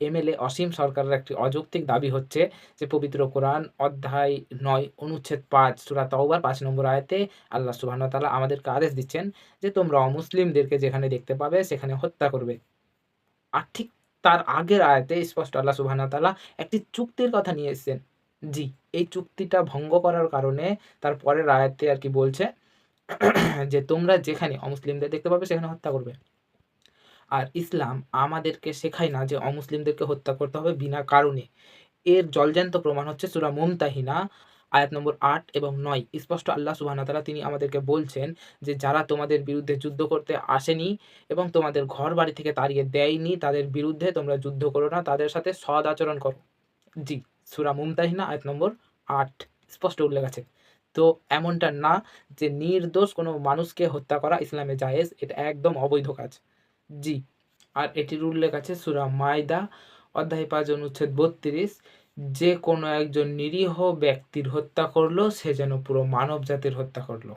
MLA অসীম সরকারের একটি অযৌক্তিক দাবি হচ্ছে যে পবিত্র কোরআন অধ্যায় ৯ অনুচ্ছেদ ৫ সূরা তাওবার ৫ নম্বর আয়াতে আল্লাহ সুবহানাহু ওয়া তাআলা আমাদেরকে আদেশ দিচ্ছেন যে তোমরা অমুসলিমদেরকে যেখানে দেখতে পাবে সেখানে হত্যা করবে। আর ঠিক তার আগের আয়াতে স্পষ্ট আল্লাহ সুবহানাহু ওয়া তাআলা একটি চুক্তির কথা নিয়ে এসেছেন। জি, এই চুক্তিটা ভঙ্গ করার কারণে তার পরের আয়াতে আরকি বলছে যে তোমরা যেখানে অমুসলিমদের দেখতে পাবে সেখানে হত্যা করবে। আর ইসলাম আমাদেরকে শেখায় না যে অমুসলিমদেরকে হত্যা করতে হবে বিনা কারণে। এর জলজ্যান্ত প্রমাণ হচ্ছে সূরা মুমতাহিনা আয়াত নম্বর ৮ এবং ৯ স্পষ্ট আল্লাহ সুবহানাহু ওয়া তাআলা তিনি আমাদেরকে বলছেন যে যারা তোমাদের বিরুদ্ধে যুদ্ধ করতে আসেনি এবং তোমাদের ঘরবাড়ি থেকে তাড়িয়ে দেয়নি তাদের বিরুদ্ধে তোমরা যুদ্ধ করো না, তাদের সাথে সৎ আচরণ করো। জি, সূরা মুমতাহিনা আয়াত নম্বর ৮ স্পষ্ট উল্লেখ আছে। তো এমনটা না যে নির্দোষ কোনো মানুষকে হত্যা করা ইসলামে জায়েজ, এটা একদম অবৈধ কাজ। জি, আর এটির উল্লেখ আছে সূরা মাইদা অধ্যায় ৫ অনুচ্ছেদ ৩২ যে কোনো একজন নিরীহ ব্যক্তির হত্যা করল সে যেন পুরো মানব জাতির হত্যা করল।